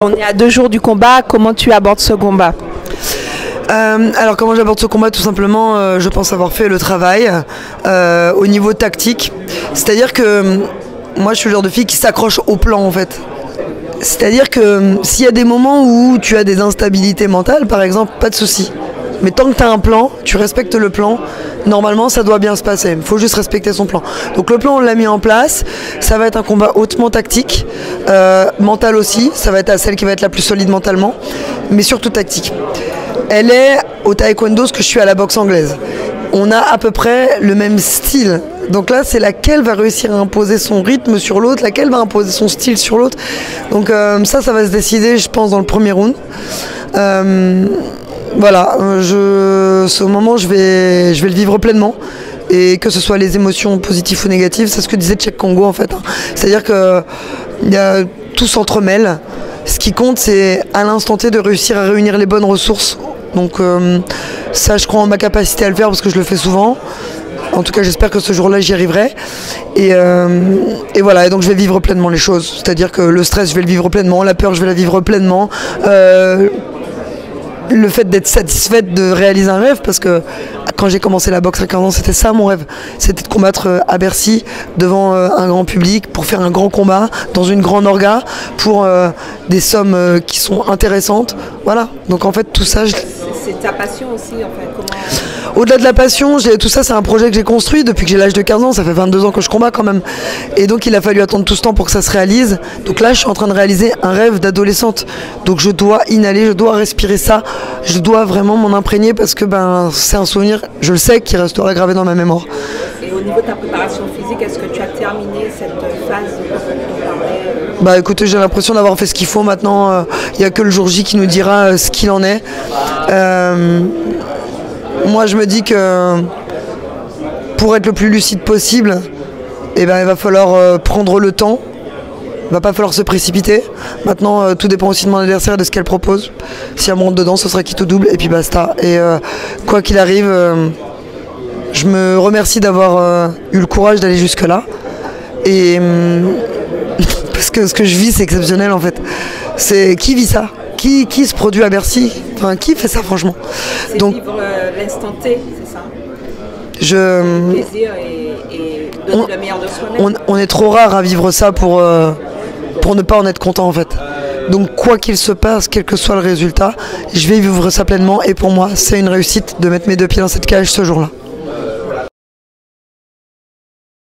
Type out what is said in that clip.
On est à 2 jours du combat, comment tu abordes ce combat? Alors comment j'aborde ce combat? Tout simplement, je pense avoir fait le travail au niveau tactique. C'est-à-dire que moi je suis le genre de fille qui s'accroche au plan en fait. C'est-à-dire que s'il y a des moments où tu as des instabilités mentales par exemple, pas de souci. Mais tant que tu as un plan, tu respectes le plan, normalement ça doit bien se passer. Il faut juste respecter son plan. Donc le plan on l'a mis en place, ça va être un combat hautement tactique, mental aussi, ça va être à celle qui va être la plus solide mentalement, mais surtout tactique. Elle est au taekwondo ce que je suis à la boxe anglaise. On a à peu près le même style. Donc là, c'est laquelle va réussir à imposer son rythme sur l'autre, laquelle va imposer son style sur l'autre. Donc ça va se décider, je pense, dans le premier round. Voilà, ce moment, je vais le vivre pleinement. Et que ce soit les émotions positives ou négatives, c'est ce que disait Cheick Kongo en fait. C'est-à-dire que tout s'entremêle. Ce qui compte, c'est à l'instant T de réussir à réunir les bonnes ressources. Donc ça, je crois en ma capacité à le faire parce que je le fais souvent. En tout cas, j'espère que ce jour-là, j'y arriverai. Et voilà, et donc je vais vivre pleinement les choses. C'est-à-dire que le stress, je vais le vivre pleinement. La peur, je vais la vivre pleinement. Le fait d'être satisfaite de réaliser un rêve, parce que quand j'ai commencé la boxe à 15 ans, c'était ça mon rêve. C'était de combattre à Bercy, devant un grand public, pour faire un grand combat, dans une grande orga, pour des sommes qui sont intéressantes. Voilà, donc en fait tout ça... C'est ta passion aussi, en fait. Comment... Au-delà de la passion, tout ça c'est un projet que j'ai construit depuis que j'ai l'âge de 15 ans, ça fait 22 ans que je combats quand même. Et donc il a fallu attendre tout ce temps pour que ça se réalise. Donc là je suis en train de réaliser un rêve d'adolescente. Donc je dois inhaler, je dois respirer ça, je dois vraiment m'en imprégner parce que c'est un souvenir, je le sais, qui restera gravé dans ma mémoire. Et au niveau de ta préparation physique, est-ce que tu as terminé cette phase dont on parlait? Bah écoutez, j'ai l'impression d'avoir fait ce qu'il faut maintenant, il n'y a que le jour J qui nous dira ce qu'il en est. Moi je me dis que pour être le plus lucide possible, il va falloir prendre le temps, il va pas falloir se précipiter. Maintenant tout dépend aussi de mon adversaire et de ce qu'elle propose. Si elle me rentre dedans, ce sera quitte au double et puis basta. Et quoi qu'il arrive, je me remercie d'avoir eu le courage d'aller jusque là. Et parce que ce que je vis c'est exceptionnel en fait. C'est qui vit ça? Qui se produit à Bercy? Enfin, qui fait ça franchement? C'est donc vivre l'instant T, c'est ça? Le plaisir et donner le meilleur de soi-même. On est trop rare à vivre ça pour ne pas en être content en fait. Donc quoi qu'il se passe, quel que soit le résultat, je vais vivre ça pleinement et pour moi c'est une réussite de mettre mes 2 pieds dans cette cage ce jour-là.